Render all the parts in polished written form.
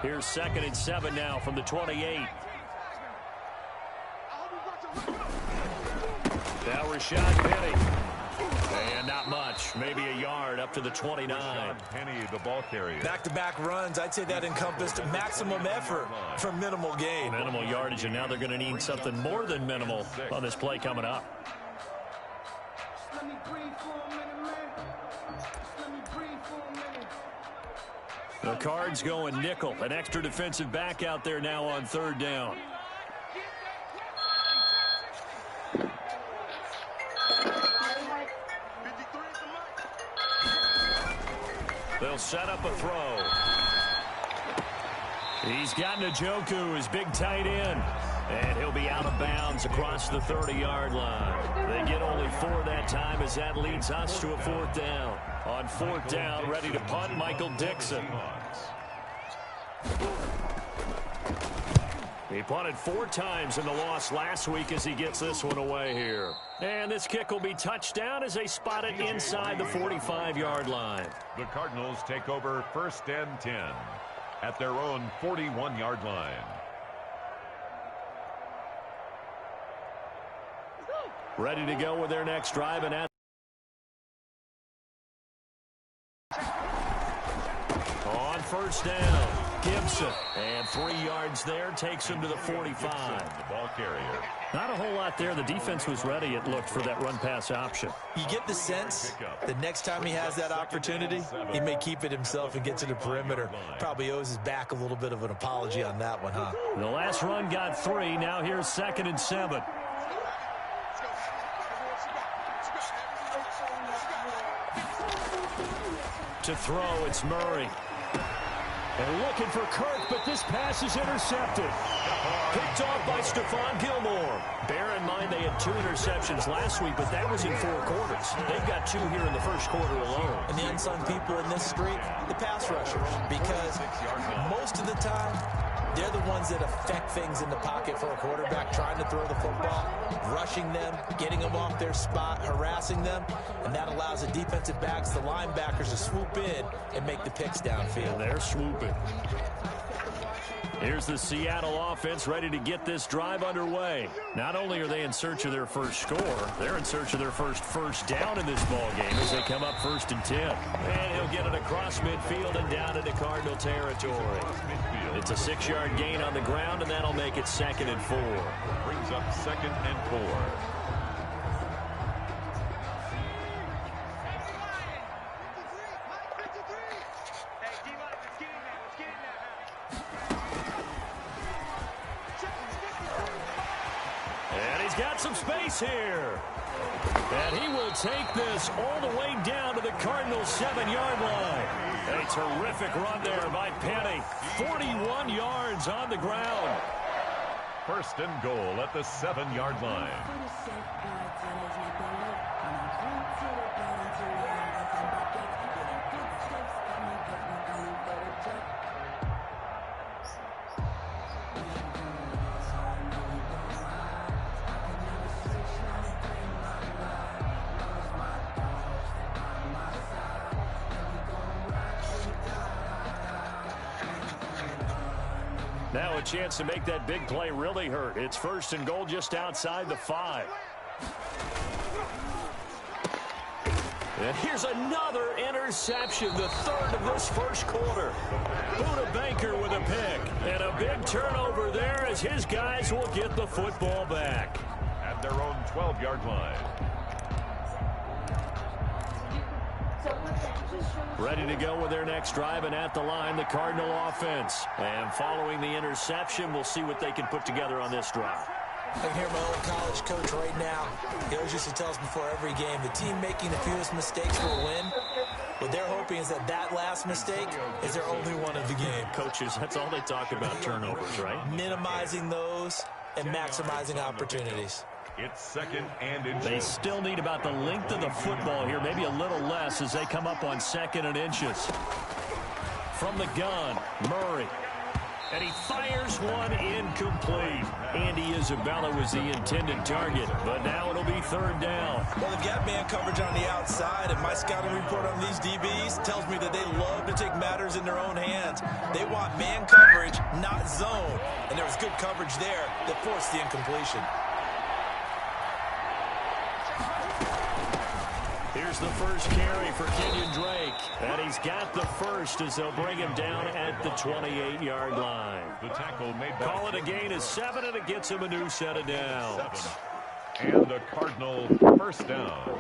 Here's 2nd and 7 now from the 28. Now Rashad Penny. And not much. Maybe a yard up to the 29. Rashad Penny, the ball carrier. Back-to-back runs. I'd say that encompassed maximum effort for minimal gain. Minimal yardage, and now they're going to need something more than minimal on this play coming up. The Cards going nickel. An extra defensive back out there now on 3rd down. They'll set up a throw. He's got Njoku, his big tight end. And he'll be out of bounds across the 30-yard line. They get only 4 that time as that leads us to a 4th down. On 4th down, ready to punt, Michael Dixon. He punted 4 times in the loss last week as he gets this one away here. And this kick will be touchdown as they spot it inside the 45-yard line. The Cardinals take over 1st and 10 at their own 41-yard line. Ready to go with their next drive, and on 1st down, Gibson, and 3 yards there takes him to the 45. The ball carrier. Not a whole lot there. The defense was ready, it looked, for that run-pass option. You get the sense the next time he has that opportunity, he may keep it himself and get to the perimeter. Probably owes his back a little bit of an apology on that one, huh? The last run got 3. Now here's 2nd and 7. To throw, it's Murray. And looking for Kirk, but this pass is intercepted. Picked off by Stephon Gilmore. Bear in mind they had 2 interceptions last week, but that was in 4 quarters. They've got 2 here in the 1st quarter alone. And the unsung people in this streak, the pass rushers. Because most of the time, they're the ones that affect things in the pocket for a quarterback, trying to throw the football, rushing them, getting them off their spot, harassing them, and that allows the defensive backs, the linebackers, to swoop in and make the picks downfield. And they're swooping. Here's the Seattle offense ready to get this drive underway. Not only are they in search of their first score, they're in search of their first down in this ball game as they come up 1st and 10. And he'll get it across midfield and down into Cardinal territory. It's a 6-yard gain on the ground, and that'll make it 2nd and 4. Brings up 2nd and 4. Got some space here. And he will take this all the way down to the Cardinals' 7-yard line. A terrific run there by Penny. 41 yards on the ground. 1st and goal at the 7-yard line. Now a chance to make that big play really hurt. It's 1st and goal just outside the 5. And here's another interception, the 3rd of this 1st quarter. Buda Baker with a pick. And a big turnover there as his guys will get the football back. At their own 12-yard line. Ready to go with their next drive, and at the line, the Cardinal offense. And following the interception, we'll see what they can put together on this drive. I can hear my old college coach right now. He always used to tell us before every game, the team making the fewest mistakes will win. What they're hoping is that last mistake is their only one of the game. Coaches, that's all they talk about, turnovers, right? Minimizing those and maximizing opportunities. It's 2nd and inches. They still need about the length of the football here, maybe a little less as they come up on 2nd and inches. From the gun, Murray. And he fires one incomplete. Andy Isabella was the intended target, but now it'll be third down. Well, they've got man coverage on the outside, and my scouting report on these DBs tells me that they love to take matters in their own hands. They want man coverage, not zone. And there was good coverage there that forced the incompletion. Here's the first carry for Kenyon Drake. And he's got the first as they'll bring him down at the 28-yard line. The tackle made by Call it a gain of 7, and it gets him a new set of downs. And the Cardinal first down.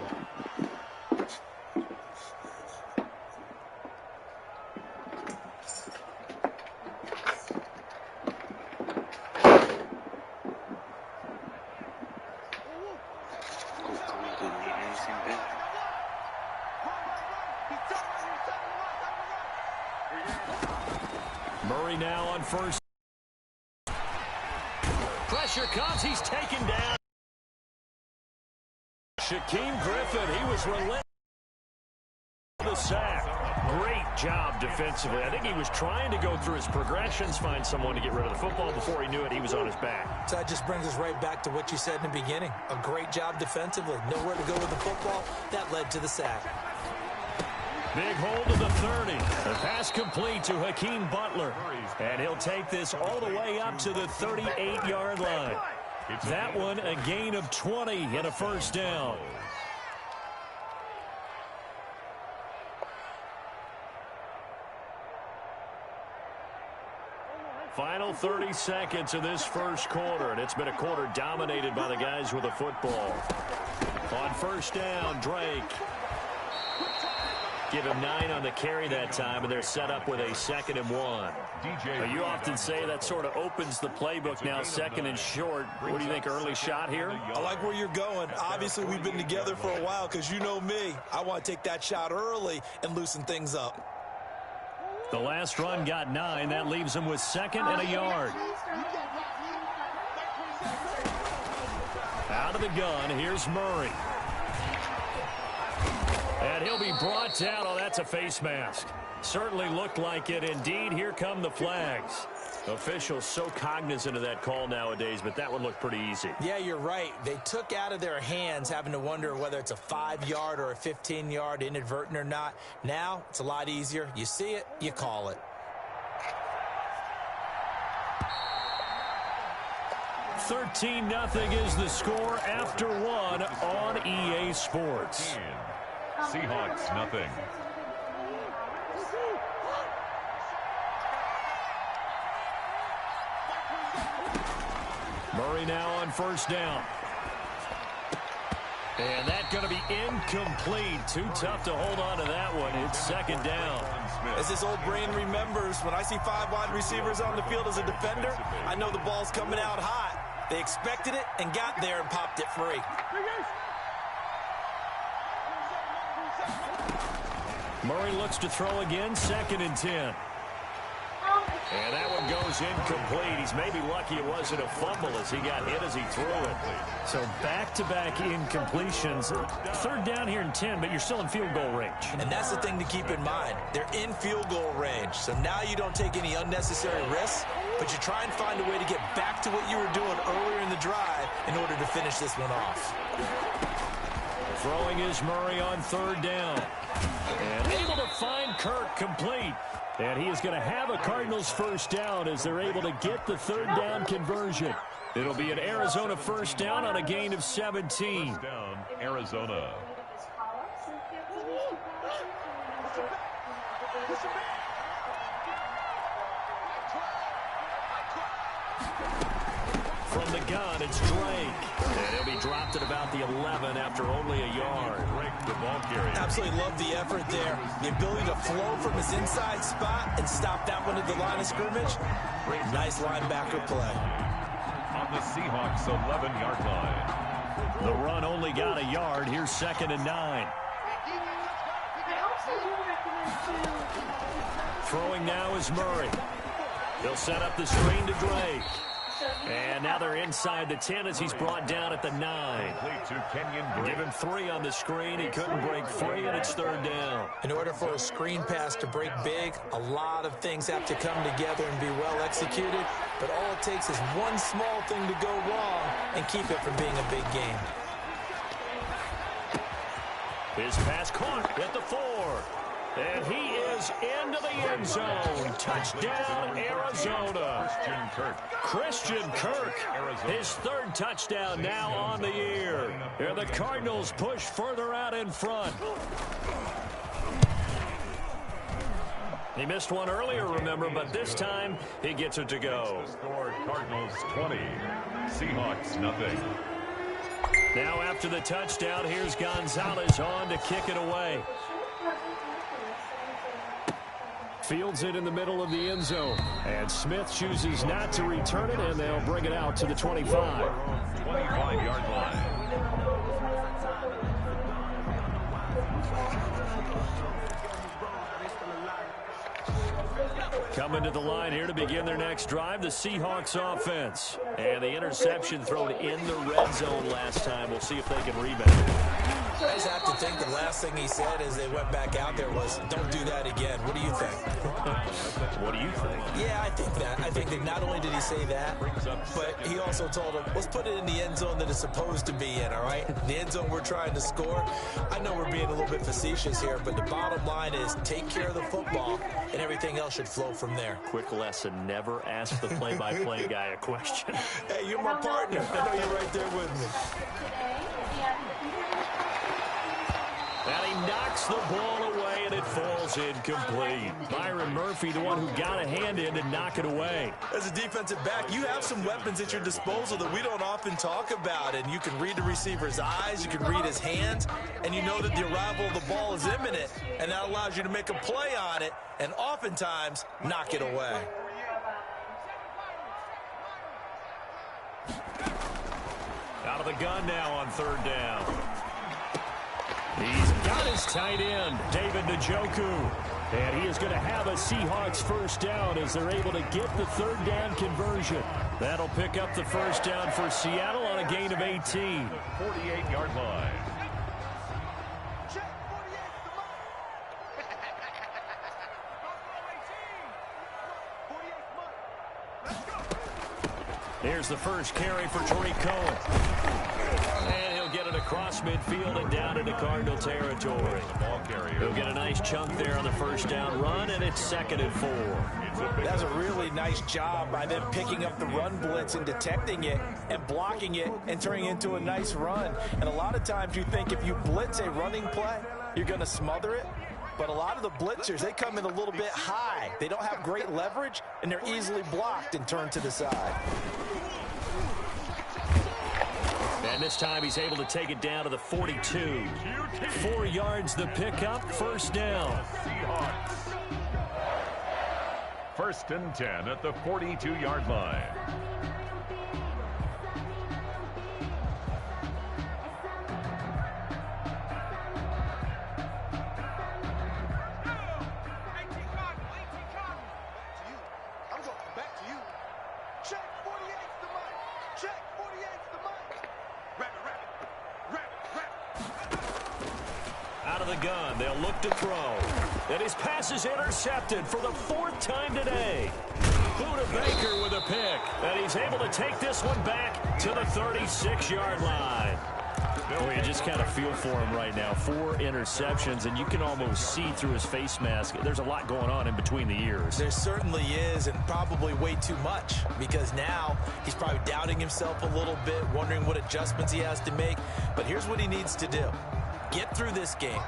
Murray now on first. Pressure comes. He's taken down. Shaquem Griffin, he was relentless. The sack. Great job defensively. I think he was trying to go through his progressions, find someone to get rid of the football. Before he knew it, he was on his back. So that just brings us right back to what you said in the beginning. A great job defensively. Nowhere to go with the football. That led to the sack. Big hold to the 30. The pass complete to Hakeem Butler. And he'll take this all the way up to the 38-yard line. That one a gain of 20 and a first down. Final 30 seconds of this first quarter, and it's been a quarter dominated by the guys with the football. On first down, Drake. Give him 9 on the carry that time, and they're set up with a 2nd and 1. You often say that sort of opens the playbook now, 2nd and short. What do you think, early shot here? I like where you're going. Obviously, we've been together for a while because you know me. I want to take that shot early and loosen things up. The last run got 9. That leaves him with 2nd and a yard. Out of the gun, here's Murray. And he'll be brought down. Oh, that's a face mask. Certainly looked like it. Indeed, here come the flags. Officials so cognizant of that call nowadays, but that one looked pretty easy. Yeah, you're right. They took out of their hands having to wonder whether it's a 5-yard or a 15-yard, inadvertent or not. Now, it's a lot easier. You see it, you call it. 13-0 is the score after 1 on EA Sports. Seahawks, nothing. Murray now on first down. And that's going to be incomplete. Too tough to hold on to that one. It's 2nd down. As this old brain remembers, when I see 5 wide receivers on the field as a defender, I know the ball's coming out hot. They expected it and got there and popped it free. Murray looks to throw again, 2nd and 10. And that one goes incomplete. He's maybe lucky it wasn't a fumble as he got hit as he threw it. So back-to-back incompletions. 3rd down here in 10, but you're still in field goal range. And that's the thing to keep in mind. They're in field goal range. So now you don't take any unnecessary risks, but you try and find a way to get back to what you were doing earlier in the drive in order to finish this one off. Throwing is Murray on 3rd down. And able to find Kirk complete. And he is going to have a Cardinals first down as they're able to get the 3rd down conversion. It'll be an Arizona first down on a gain of 17. First down, Arizona. From the gun, it's Drake. And he'll be dropped at about the 11 after only a yard. Drake, the ball carrier. Absolutely love the effort there. The ability to flow from his inside spot and stop that one at the line of scrimmage. Nice linebacker play. On the Seahawks 11-yard line. The run only got a yard. Here's 2nd and 9. Throwing now is Murray. He'll set up the screen to Drake. And now they're inside the 10 as he's brought down at the 9. Give him 3 on the screen. He couldn't break free, and it's 3rd down. In order for a screen pass to break big, a lot of things have to come together and be well executed. But all it takes is one small thing to go wrong and keep it from being a big game. His pass caught at the 4. And he is into the end zone. Touchdown, Arizona. Christian Kirk, his 3rd touchdown now on the year. And the Cardinals push further out in front. He missed one earlier, remember, but this time he gets it to go. Score Cardinals 20, Seahawks nothing. Now after the touchdown, here's Gonzalez on to kick it away. Fields it in the middle of the end zone. And Smith chooses not to return it, and they'll bring it out to the 25. 25-yard line. Coming to the line here to begin their next drive, the Seahawks offense. And the interception thrown in the red zone last time. We'll see if they can rebound. I just have to think the last thing he said as they went back out there was, don't do that again. What do you think? What do you think? Yeah, I think that. I think that not only did he say that, but he also told him, let's put it in the end zone that it's supposed to be in, all right? The end zone we're trying to score. I know we're being a little bit facetious here, but the bottom line is take care of the football, and everything else should flow from there. Quick lesson, never ask the play-by-play guy a question. Hey, you're my partner. I know you're right there with me. And he knocks the ball away, and it falls incomplete. Byron Murphy, the one who got a hand in to knock it away. As a defensive back, you have some weapons at your disposal that we don't often talk about. And you can read the receiver's eyes, you can read his hands, and you know that the arrival of the ball is imminent. And that allows you to make a play on it and oftentimes knock it away. Out of the gun now on 3rd down. He's got his tight end, David Njoku. And he is going to have a Seahawks 1st down as they're able to get the 3rd down conversion. That'll pick up the 1st down for Seattle on a gain of 18. 48-yard line. Here's the first carry for Tariq Cohen. And he'll get it across midfield and down into Cardinal territory. He'll get a nice chunk there on the 1st down run, and it's 2nd and 4. That's a really nice job by them picking up the run blitz and detecting it and blocking it and turning it into a nice run. And a lot of times you think if you blitz a running play, you're going to smother it. But a lot of the blitzers, they come in a little bit high. They don't have great leverage, and they're easily blocked and turned to the side. And this time he's able to take it down to the 42. 4 yards the pickup, 1st down. 1st and 10 at the 42-yard line. Gun. They'll look to throw. And his pass is intercepted for the 4th time today. Buda Baker with a pick. And he's able to take this one back to the 36-yard line. Well, you just kind of feel for him right now. 4 interceptions, and you can almost see through his face mask. There's a lot going on in between the ears. There certainly is, and probably way too much, because now he's probably doubting himself a little bit, wondering what adjustments he has to make. But here's what he needs to do. Get through this game.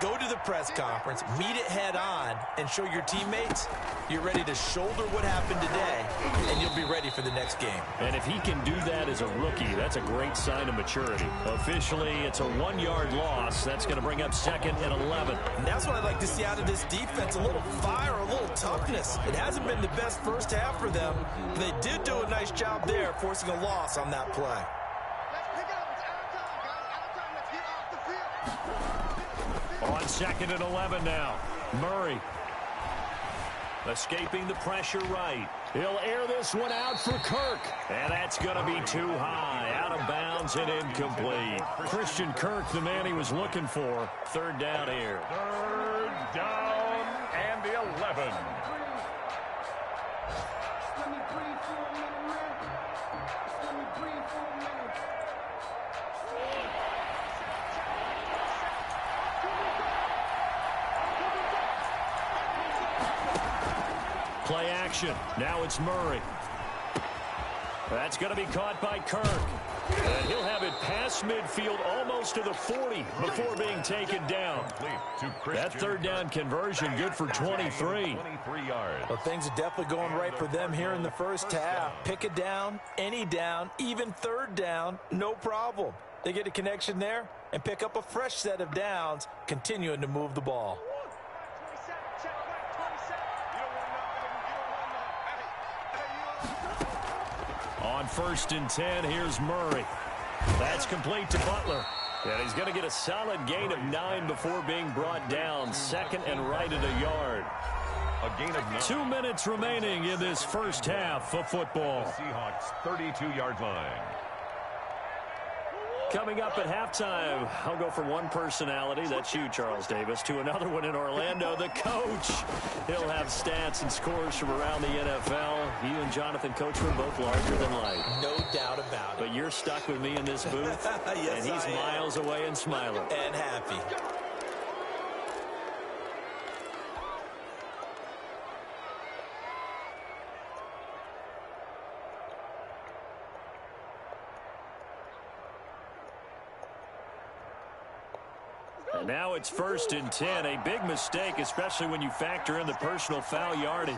Go to the press conference, meet it head on, and show your teammates you're ready to shoulder what happened today, and you'll be ready for the next game. And if he can do that as a rookie, that's a great sign of maturity. Officially, it's a 1-yard loss. That's going to bring up 2nd and 11. And that's what I'd like to see out of this defense, a little fire, a little toughness. It hasn't been the best first half for them. They did do a nice job there, forcing a loss on that play. On 2nd and 11 now. Murray escaping the pressure right. He'll air this one out for Kirk. And that's going to be too high. Out of bounds and incomplete. Christian Kirk, the man he was looking for. Third down here. Third down and 11. Play action. Now it's Murray. That's going to be caught by Kirk. And he'll have it past midfield almost to the 40 before being taken down. That third down conversion good for 23. Well, things are definitely going right for them here in the first half. Pick it down, any down, even third down, no problem. They get a connection there and pick up a fresh set of downs, continuing to move the ball. On 1st and 10, here's Murray. That's complete to Butler. And he's going to get a solid gain of 9 before being brought down. Second and right at a yard. A gain of 9. 2 minutes remaining in this first half of football. The Seahawks 32-yard line. Coming up at halftime, I'll go from one personality, that's you, Charles Davis, to another one in Orlando, the coach. He'll have stats and scores from around the NFL. You and Jonathan Coachman both larger than life. No doubt about it. But you're stuck with me in this booth, yes, and he's miles away and smiling. And happy. And now it's 1st and 10. A big mistake, especially when you factor in the personal foul yardage.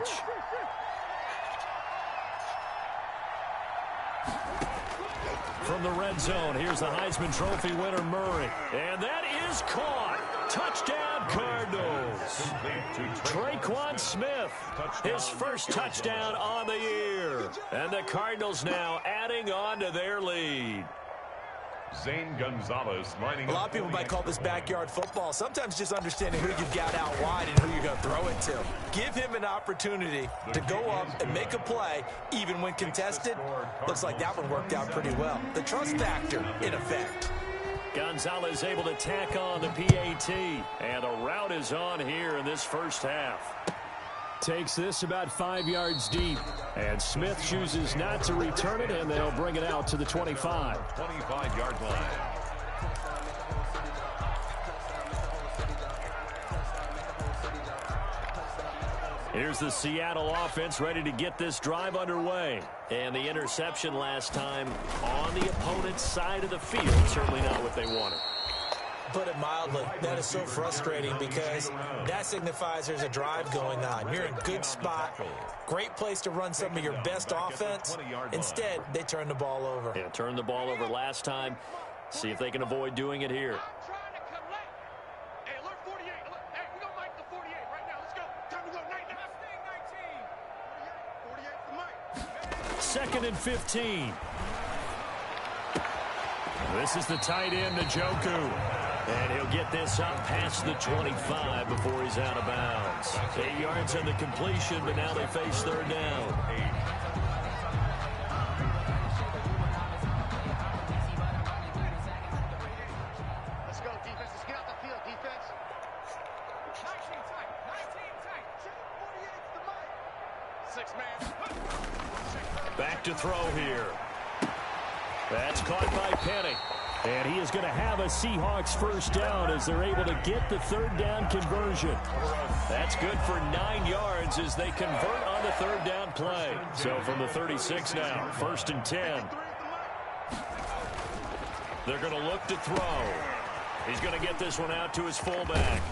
From the red zone, here's the Heisman Trophy winner, Murray. And that is caught. Touchdown, Cardinals. Traquan Smith, his first touchdown on the year. And the Cardinals now adding on to their lead. Zane Gonzalez lining up. A lot of people might call this backyard football. Sometimes just understanding who you've got out wide and who you're going to throw it to. Give him an opportunity to go up and make a play, even when contested. Looks like that one worked out pretty well. The trust factor in effect. Gonzalez able to tack on the PAT. And the route is on here in this first half. Takes this about 5 yards deep. And Smith chooses not to return it, and they'll bring it out to the 25. 25-yard line. Here's the Seattle offense ready to get this drive underway. And the interception last time on the opponent's side of the field. Certainly not what they wanted. Put it mildly, that is so frustrating because that signifies there's a drive going on. You're in a good spot, great place to run some of your best offense. Instead, they turn the ball over. Yeah, turned the ball over last time. See if they can avoid doing it here. Second and 15. This is the tight end, Njoku. And he'll get this up past the 25 before he's out of bounds. 8 yards on the completion, but now they face third down. Let's go, defense. Let's get out the field, defense. 19 tight. 19 tight. 6 man. Back to throw here. That's caught by Penny. And he is going to have a Seahawks first down as they're able to get the third down conversion. That's good for 9 yards as they convert on the third down play. So from the 36 now, 1st and 10. They're going to look to throw. He's going to get this one out to his fullback.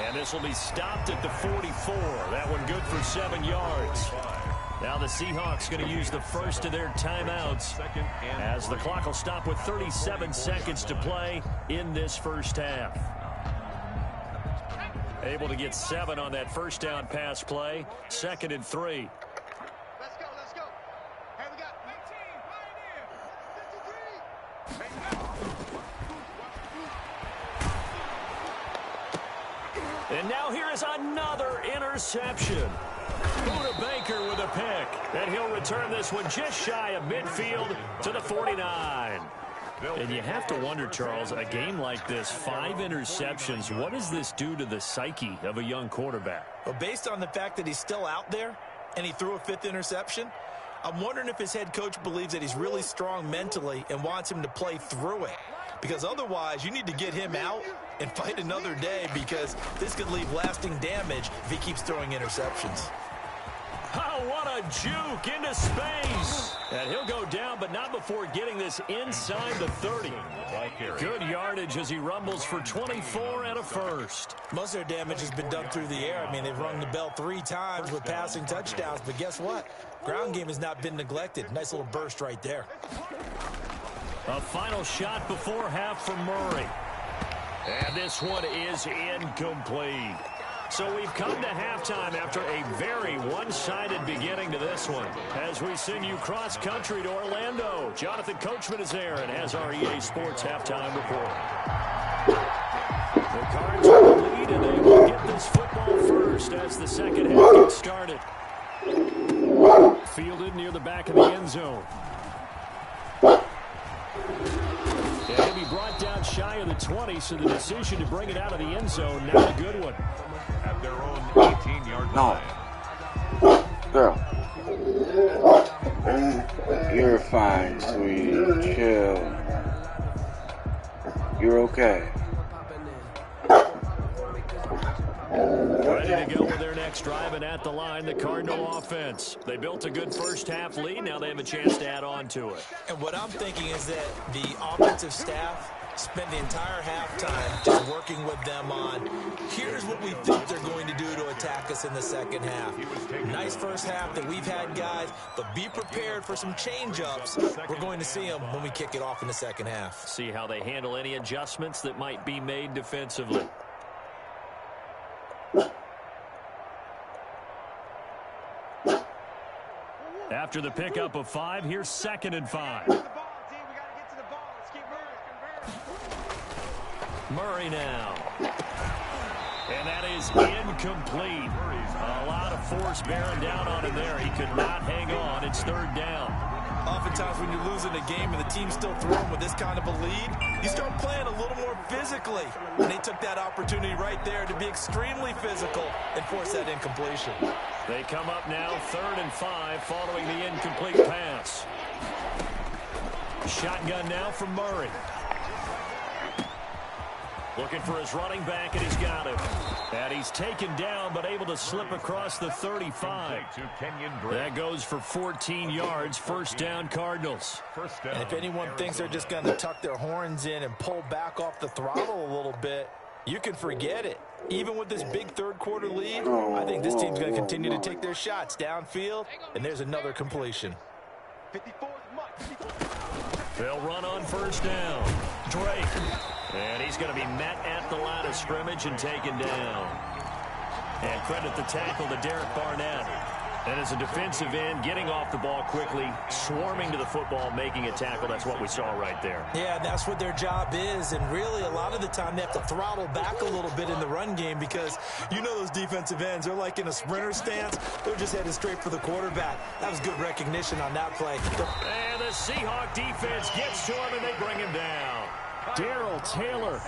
And this will be stopped at the 44. That one good for 7 yards. Now the Seahawks going to use the first of their timeouts as the clock will stop with 37 seconds to play in this first half. Able to get 7 on that first down pass play. 2nd and 3. Let's go, let's go. Hey, we got 19, And now here is another interception. Budda Baker with a pick. And he'll return this one just shy of midfield to the 49. And you have to wonder, Charles, a game like this, 5 interceptions, what does this do to the psyche of a young quarterback? Well, based on the fact that he's still out there and he threw a 5th interception, I'm wondering if his head coach believes that he's really strong mentally and wants him to play through it. Because otherwise, you need to get him out and fight another day, because this could leave lasting damage if he keeps throwing interceptions. Oh, what a juke into space. And he'll go down, but not before getting this inside the 30. Good yardage as he rumbles for 24 and a first. Most of their damage has been done through the air. I mean, they've rung the bell 3 times with passing touchdowns, but guess what? Ground game has not been neglected. Nice little burst right there. A final shot before half from Murray. And this one is incomplete. So we've come to halftime after a very one-sided beginning to this one. As we send you cross-country to Orlando, Jonathan Coachman is there and has our EA Sports halftime report. The Cards are in the lead, and they will get this football first as the second half gets started. Fielded near the back of the end zone. It'll be brought down shy of the 20, so the decision to bring it out of the end zone, not a good one. At their own 18-yard line. Girl. You're fine, sweetie. Chill. You're okay. Ready to go with their next drive, and at the line, the Cardinal offense. They built a good first-half lead. Now they have a chance to add on to it. And what I'm thinking is that the offensive staff spent the entire halftime just working with them on, here's what we think they're going to do to attack us in the second half. Nice first half that we've had, guys, but be prepared for some change-ups. We're going to see them when we kick it off in the second half. See how they handle any adjustments that might be made defensively. After the pickup of 5, here's 2nd and 5. Murray now. And that is incomplete. A lot of force bearing down on him there. He could not hang on. It's 3rd down. Oftentimes when you're losing a game and the team's still throwing with this kind of a lead, you start playing a little more physically. And they took that opportunity right there to be extremely physical and force that incompletion. They come up now 3rd and 5 following the incomplete pass. Shotgun now from Murray. Looking for his running back, and he's got him. And he's taken down, but able to slip across the 35. That goes for 14 yards. 1st down, Cardinals. And if anyone thinks they're just going to tuck their horns in and pull back off the throttle a little bit, you can forget it. Even with this big 3rd quarter lead, I think this team's going to continue to take their shots downfield, and there's another completion. They'll run on 1st down. Drake. And he's going to be met at the line of scrimmage and taken down. And credit the tackle to Derek Barnett. And as a defensive end, getting off the ball quickly, swarming to the football, making a tackle. That's what we saw right there. Yeah, that's what their job is. And really, a lot of the time, they have to throttle back a little bit in the run game, because you know those defensive ends, they're like in a sprinter stance. They're just headed straight for the quarterback. That was good recognition on that play. And the Seahawk defense gets to him, and they bring him down. Darrell Taylor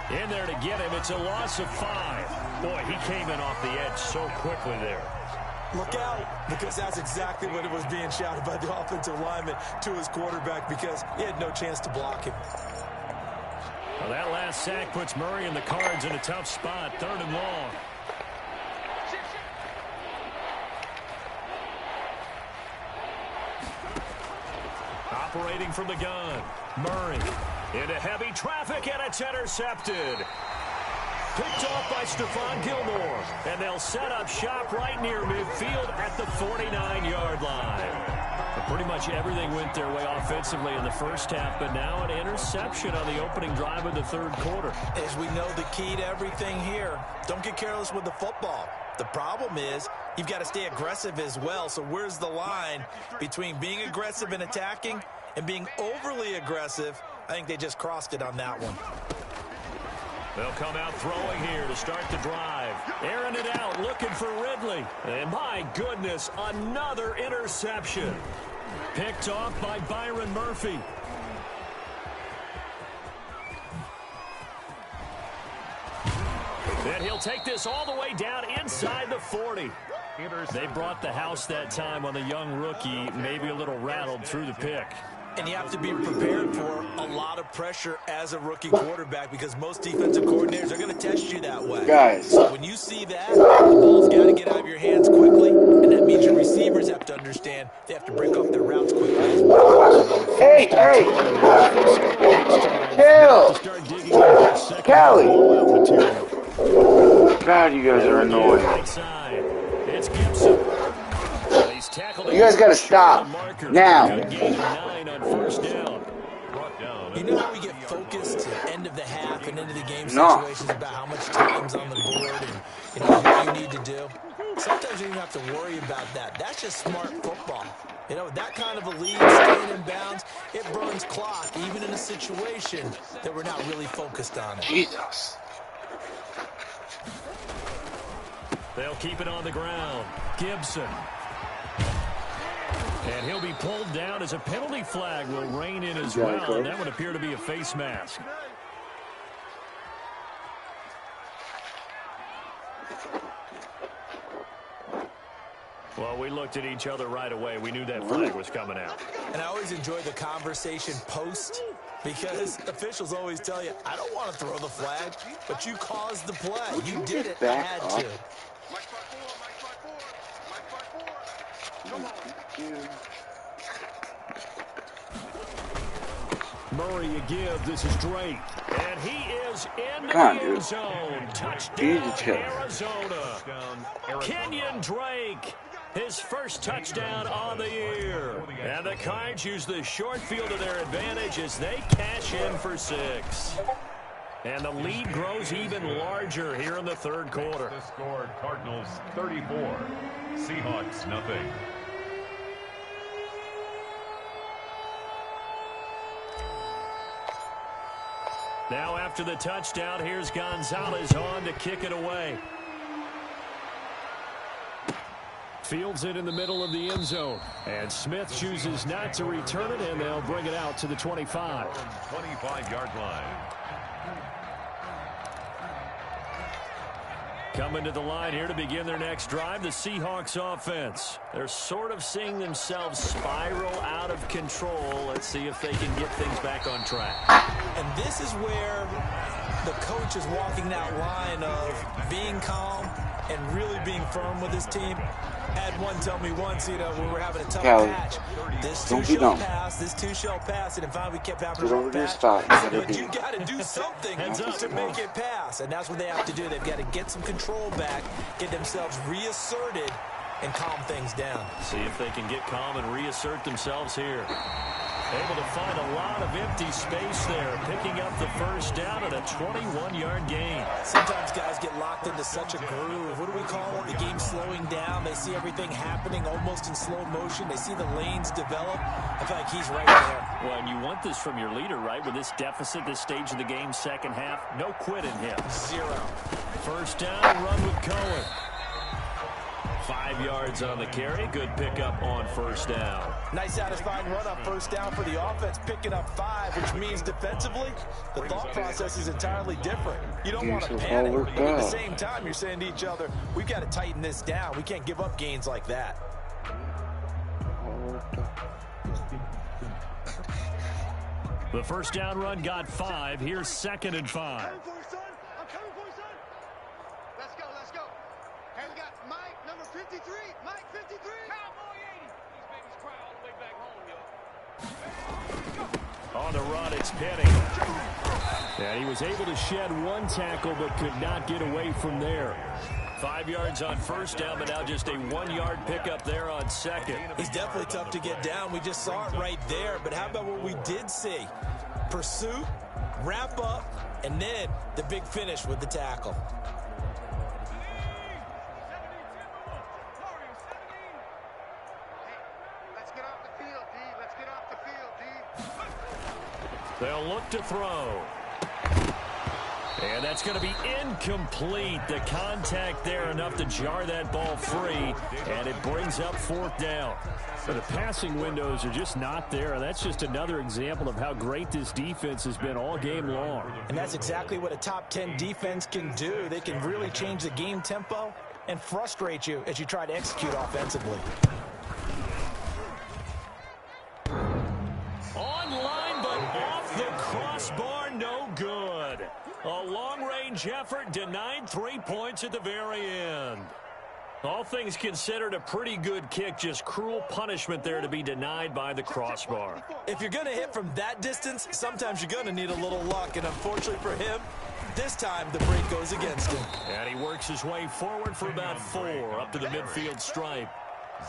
in there to get him. It's a loss of 5. Boy, he came in off the edge so quickly there. Look out, because that's exactly what it was being shouted by the offensive lineman to his quarterback, because he had no chance to block him. Well, that last sack puts Murray and the Cards in a tough spot. 3rd and long. Operating from the gun. Murray into heavy traffic, and it's intercepted. Picked off by Stephon Gilmore. And they'll set up shop right near midfield at the 49-yard line. But pretty much everything went their way offensively in the first half, but now an interception on the opening drive of the 3rd quarter. As we know, the key to everything here, don't get careless with the football. The problem is you've got to stay aggressive as well. So where's the line between being aggressive and attacking and being overly aggressive? I think they just crossed it on that one. They'll come out throwing here to start the drive. Airing it out, looking for Ridley. And my goodness, another interception. Picked off by Byron Murphy. And he'll take this all the way down inside the 40. They brought the house that time on the young rookie, maybe a little rattled through the pick. And you have to be prepared for a lot of pressure as a rookie quarterback because most defensive coordinators are going to test you that way. Guys. So when you see that, the ball's got to get out of your hands quickly, and that means your receivers have to understand they have to break off their routes quickly as well. Hey, chill. Callie. God, you guys are annoying. It's Gibson. You guys got to stop now. You know how we get focused at the end of the half and into the game situations about how much time's on the board and what you need to do? Sometimes you don't have to worry about that. That's just smart football. You know, with that kind of a lead, staying in bounds, it burns clock, even in a situation that we're not really focused on it. Jesus. They'll keep it on the ground. Gibson. And he'll be pulled down as a penalty flag will rein in as well, and that would appear to be a face mask. Well, we looked at each other right away. We knew that flag was coming out. And I always enjoy the conversation post because officials always tell you, I don't want to throw the flag, but you caused the play. You did it. I had to. Murray a give. This is Drake. And he is in the end zone. Touchdown, Arizona. Kenyon Drake. His first touchdown on the year. And the Cards use the short field to their advantage as they cash in for 6. And the lead grows even larger here in the third quarter. The score, Cardinals 34, Seahawks nothing. Now after the touchdown, here's Gonzalez on to kick it away. Fields it in the middle of the end zone. And Smith chooses not to return it, and they'll bring it out to the 25. 25-yard line. Coming to the line here to begin their next drive, the Seahawks offense. They're sort of seeing themselves spiral out of control. Let's see if they can get things back on track. And this is where the coach is walking that line of being calm and really being firm with his team. Had one tell me once, you know, when we're having a tough patch, this two shall pass, this two shall pass, and finally we kept having a rough patch. But you got to do something to make it pass, and that's what they have to do. They've got to get some control back, get themselves reasserted, and calm things down. See if they can get calm and reassert themselves here. Able to find a lot of empty space there, picking up the first down at a 21-yard gain. Sometimes guys get locked into such a groove. What do we call it? The game's slowing down. They see everything happening almost in slow motion. They see the lanes develop. I feel like he's right there. Well, and you want this from your leader, right? With this deficit, this stage of the game, second half, no quit in him. 0. First down, run with Cohen. 5 yards on the carry. Good pickup on first down. Nice satisfying run up first down for the offense, picking up 5, which means defensively, the thought process is entirely different. You don't want to panic, but at the same time, you're saying to each other, we've got to tighten this down. We can't give up gains like that. The first down run got 5. Here's 2nd and 5. Hey, we got Mike, number 53. Mike, 53. Cowboy 80. These babies cry all the way back home, yo. On the run, it's Penny. And he was able to shed one tackle, but could not get away from there. 5 yards on first down, but now just a 1-yard pickup there on second. He's definitely tough to get down. We just saw it right there. But how about what we did see? Pursuit, wrap up, and then the big finish with the tackle. They'll look to throw. And that's going to be incomplete. The contact there enough to jar that ball free, and it brings up 4th down. So the passing windows are just not there. That's just another example of how great this defense has been all game long. And that's exactly what a top 10 defense can do. They can really change the game tempo and frustrate you as you try to execute offensively. Online, but off the crossbar, no good. A long-range effort denied 3 points at the very end. All things considered, a pretty good kick, just cruel punishment there to be denied by the crossbar. If you're going to hit from that distance, sometimes you're going to need a little luck, and unfortunately for him, this time the break goes against him. And he works his way forward for about 4 up to the midfield stripe.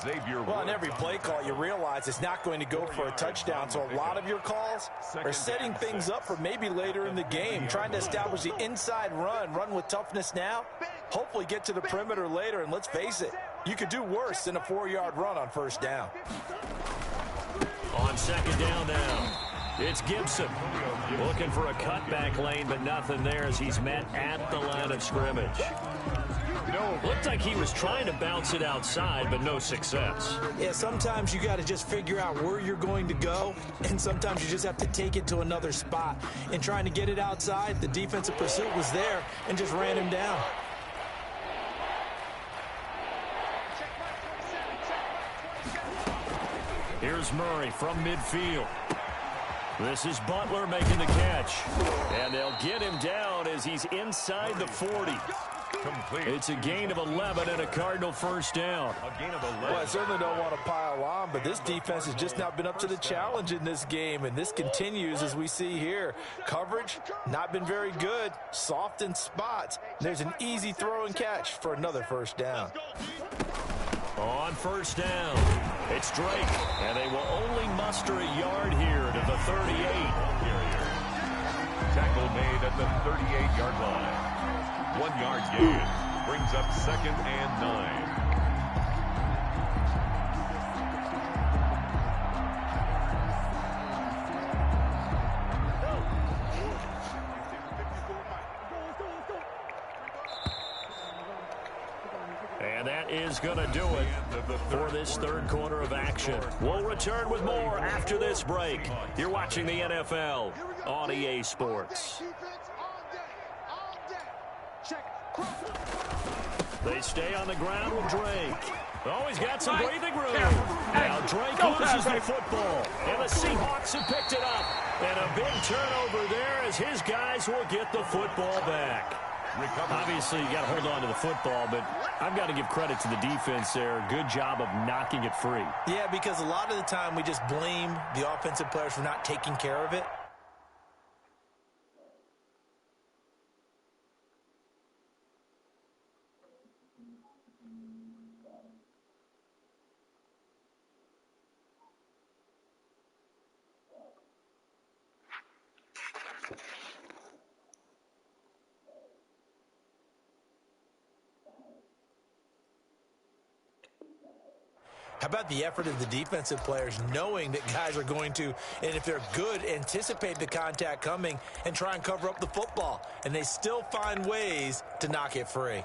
Well, on every play call, you realize it's not going to go for a touchdown, so a lot of your calls are setting things up for maybe later in the game, trying to establish the inside run with toughness now, hopefully get to the perimeter later, and let's face it, you could do worse than a 4-yard run on 1st down. On 2nd down now, it's Gibson looking for a cutback lane, but nothing there as he's met at the line of scrimmage. Looked like he was trying to bounce it outside, but no success. Yeah, sometimes you got to just figure out where you're going to go, and sometimes you just have to take it to another spot. In trying to get it outside, the defensive pursuit was there and just ran him down. Here's Murray from midfield. This is Butler making the catch. And they'll get him down as he's inside the 40. Complete. It's a gain of 11 and a Cardinal 1st down. A gain of 11. Well, I certainly don't want to pile on, but this defense has just not been up to the challenge in this game, and this continues as we see here. Coverage, not been very good, soft in spots. There's an easy throw and catch for another 1st down. On 1st down, it's Drake, and they will only muster a yard here to the 38. Tackle made at the 38-yard line. 1-yard gain brings up 2nd and 9. And that is going to do it for this 3rd quarter of action. We'll return with more after this break. You're watching the NFL on EA Sports. They stay on the ground with Drake. Oh, he's got some breathing room. Now Drake loses the football, and the Seahawks have picked it up. And a big turnover there as his guys will get the football back. Obviously, you got to hold on to the football, but I've got to give credit to the defense there. Good job of knocking it free. Yeah, because a lot of the time we just blame the offensive players for not taking care of it. How about the effort of the defensive players knowing that guys are going to, and if they're good, anticipate the contact coming and try and cover up the football. And they still find ways to knock it free.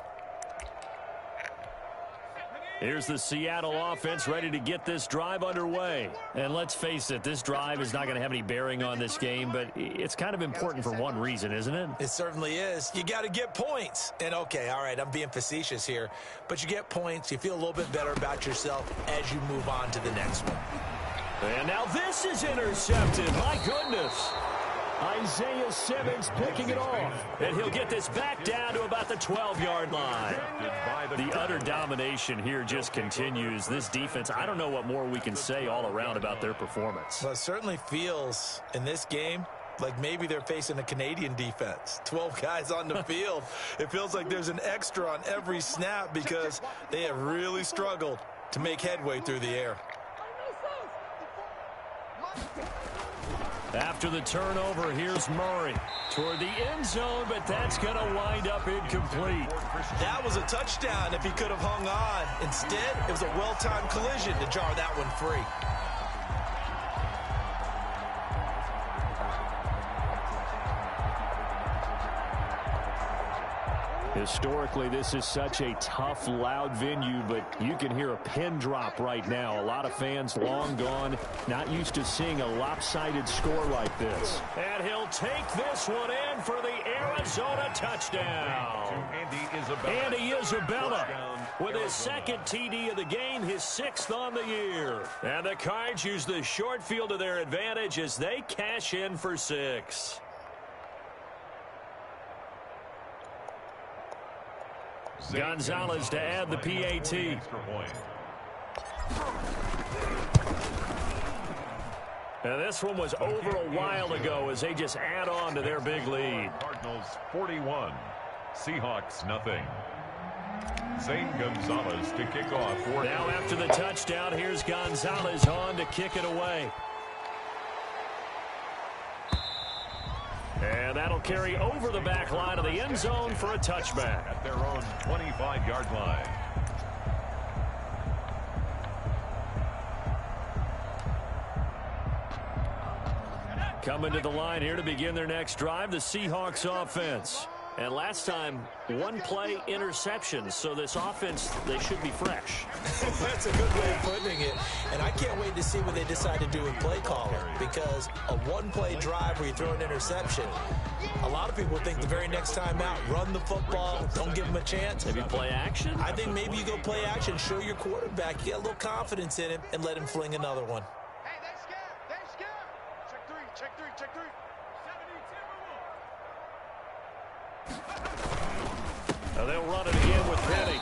Here's the Seattle offense ready to get this drive underway. And let's face it, this drive is not going to have any bearing on this game, but it's kind of important for one reason, isn't it? It certainly is. You got to get points. And, okay, all right, I'm being facetious here, but you get points, you feel a little bit better about yourself as you move on to the next one. And now this is intercepted. My goodness. Isaiah Simmons picking it off. And he'll get this back down to about the 12-yard line. The utter domination here just continues. This defense, I don't know what more we can say all around about their performance. Well, it certainly feels in this game like maybe they're facing a Canadian defense. 12 guys on the field. It feels like there's an extra on every snap because they have really struggled to make headway through the air. After the turnover, here's Murray toward the end zone, but that's going to wind up incomplete. That was a touchdown if he could have hung on. Instead, it was a well-timed collision to jar that one free. Historically, this is such a tough, loud venue, but you can hear a pin drop right now. A lot of fans long gone, not used to seeing a lopsided score like this. And he'll take this one in for the Arizona touchdown. Andy Isabella with his second TD of the game, his 6th on the year. And the Cards use the short field to their advantage as they cash in for 6. Gonzalez to add the PAT. And this one was over a while ago as they just add on to their big lead. Cardinals 41, Seahawks nothing. Zane Gonzalez to kick off. Now after the touchdown, here's Gonzalez on to kick it away. And that'll carry over the back line of the end zone for a touchback. At their own 25-yard line. Coming to the line here to begin their next drive, the Seahawks offense. And last time, one play interception. So this offense, they should be fresh. That's a good way of putting it. And I can't wait to see what they decide to do with play calling. Because a one-play drive where you throw an interception, a lot of people think the very next time out, run the football, don't give them a chance. Maybe play action? I think maybe you go play action, show your quarterback, get a little confidence in him, and let him fling another one. Hey, they're scared. They're scared. Check 3, check 3, check 3. 70 Now they'll run it again with Penny.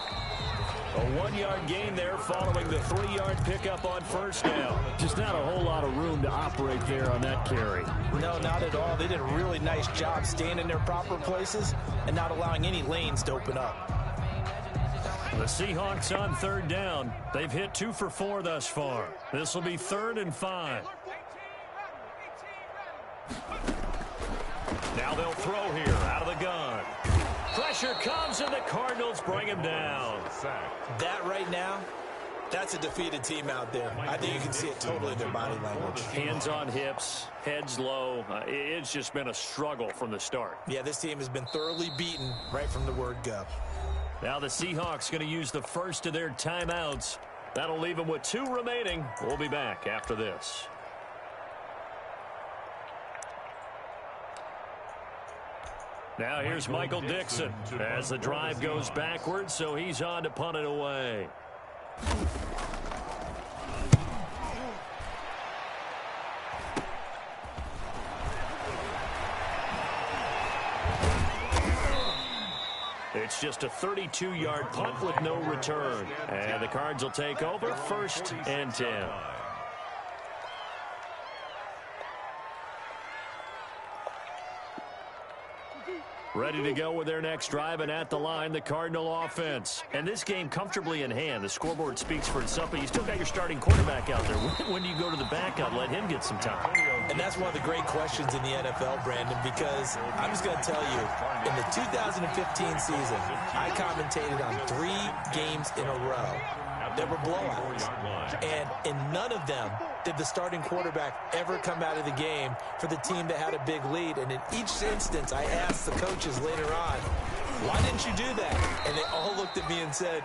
A 1-yard gain there following the 3-yard pickup on first down. Just not a whole lot of room to operate there on that carry. No, not at all. They did a really nice job staying in their proper places and not allowing any lanes to open up. The Seahawks on 3rd down. They've hit 2 for 4 thus far. This will be 3rd and 5. Now they'll throw here out of the gun. Pressure comes and the Cardinals bring him down. That right now, that's a defeated team out there. I think you can see it totally in their body language. Hands on hips, heads low. It's just been a struggle from the start. Yeah, this team has been thoroughly beaten right from the word go. Now the Seahawks going to use the first of their timeouts. That'll leave them with 2 remaining. We'll be back after this. Now here's Michael Dixon as the drive goes backwards, so he's on to punt it away. It's just a 32-yard punt with no return. And the Cards will take over 1st and 10. Ready to go with their next drive, and at the line, the Cardinal offense. And this game comfortably in hand. The scoreboard speaks for itself, but you still got your starting quarterback out there. When do you go to the backup? Let him get some time. And that's one of the great questions in the NFL, Brandon, because I'm just going to tell you, in the 2015 season, I commentated on 3 games in a row. There were blowouts, and in none of them did the starting quarterback ever come out of the game for the team that had a big lead. And in each instance, I asked the coaches later on, why didn't you do that? And they all looked at me and said,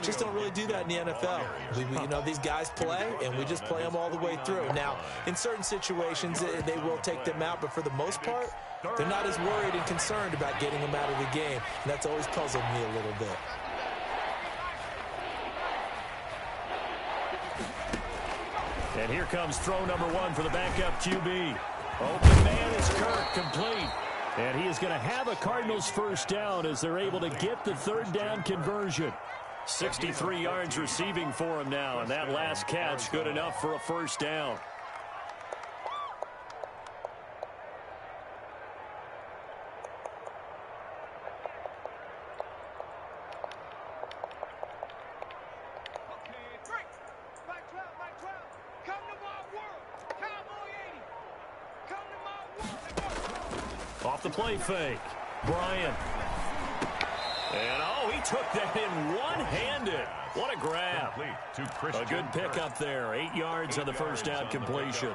just don't really do that in the NFL. You know, these guys play, and we just play them all the way through. Now, in certain situations, they will take them out, but for the most part, they're not as worried and concerned about getting them out of the game. And that's always puzzled me a little bit. And here comes throw number 1 for the backup QB. Open man is Kirk, complete. And he is going to have a Cardinals first down as they're able to get the 3rd down conversion. 63 yards receiving for him now, and that last catch good enough for a first down. Off the play fake, Bryant. And, oh, he took that in one-handed. What a grab. A good pickup there. 8 yards on the first down completion.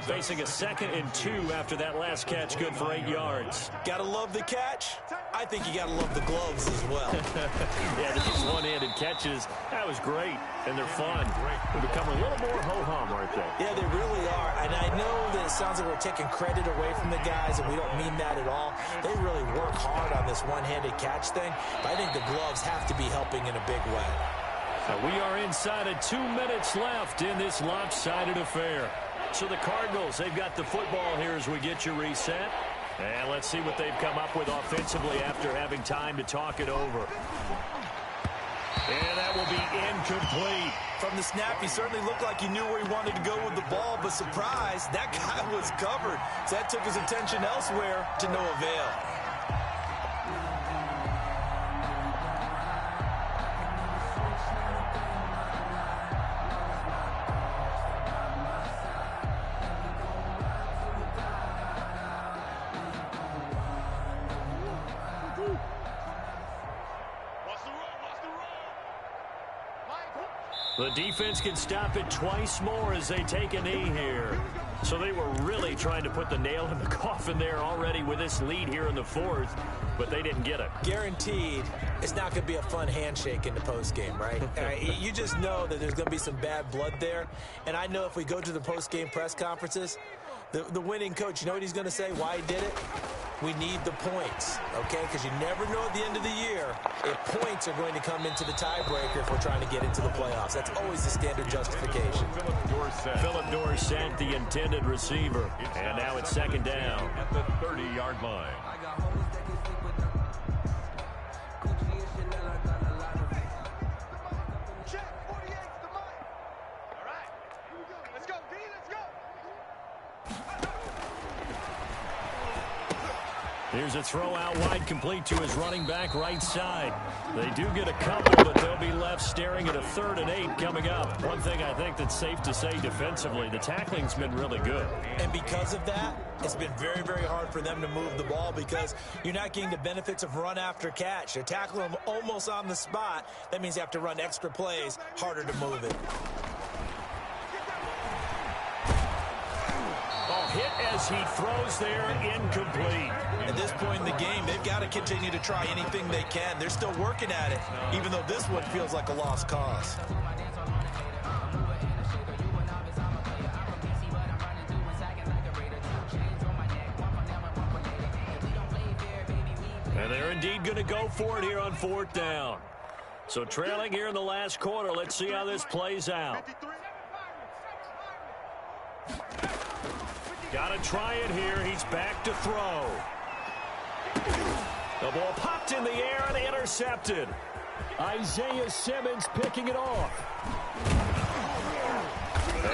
Facing a 2nd and 2 after that last catch, good for 8 yards. Gotta love the catch. I think you gotta love the gloves as well. Yeah, these one-handed catches, that was great, and they're fun. They become a little more ho-hum, aren't they? Yeah, they really are, and I know that it sounds like we're taking credit away from the guys, and we don't mean that at all. They really work hard on this one-handed catch thing, but I think the gloves have to be helping in a big way. So we are inside of 2 minutes left in this lopsided affair. So the Cardinals, they've got the football here as we get you reset. And let's see what they've come up with offensively after having time to talk it over. And that will be incomplete. From the snap, he certainly looked like he knew where he wanted to go with the ball, but surprise, that guy was covered. So that took his attention elsewhere to no avail. The defense can stop it twice more as they take a knee here. So they were really trying to put the nail in the coffin there already with this lead here in the 4th, but they didn't get it. Guaranteed, it's not going to be a fun handshake in the postgame, right? You just know that there's going to be some bad blood there. And I know if we go to the postgame press conferences, the winning coach, you know what he's going to say, why he did it? We need the points, okay? Because you never know at the end of the year if points are going to come into the tiebreaker if we're trying to get into the playoffs. That's always the standard justification. Philip Dorsett, the intended receiver. And now it's 2nd down. At the 30-yard line. Check, 48 the mic. All right, here we go. Let's go, D, let's go. Here's a throw out wide, complete to his running back right side. They do get a couple, but they'll be left staring at a 3rd and 8 coming up. One thing I think that's safe to say defensively, the tackling's been really good. And because of that, it's been very, very hard for them to move the ball because you're not getting the benefits of run after catch. They're tackling them almost on the spot. That means you have to run extra plays, harder to move it. Hit as he throws there, incomplete. At this point in the game, they've got to continue to try anything they can. They're still working at it, even though this one feels like a lost cause. And they're indeed going to go for it here on 4th down. So trailing here in the last quarter, let's see how this plays out. Got to try it here. He's back to throw. The ball popped in the air and intercepted. Isaiah Simmons picking it off.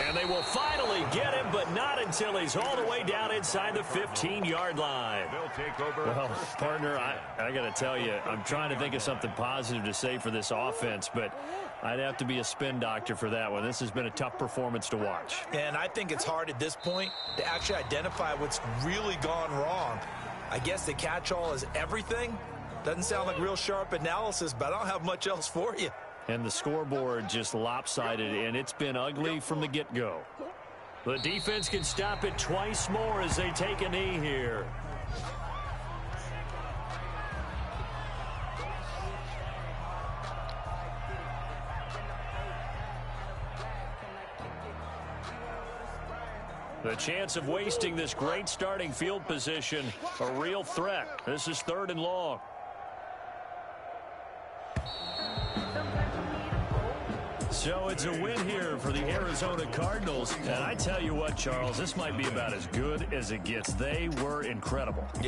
And they will finally get him, but not until he's all the way down inside the 15-yard line. They'll take over. Well, partner, I got to tell you, I'm trying to think of something positive to say for this offense, but I'd have to be a spin doctor for that one. This has been a tough performance to watch. And I think it's hard at this point to actually identify what's really gone wrong. I guess the catch-all is everything. Doesn't sound like real sharp analysis, but I don't have much else for you. And the scoreboard just lopsided, and it's been ugly from the get-go. The defense can stop it twice more as they take a knee here. The chance of wasting this great starting field position, a real threat. This is 3rd and long. So it's a win here for the Arizona Cardinals. And I tell you what, Charles, this might be about as good as it gets. They were incredible.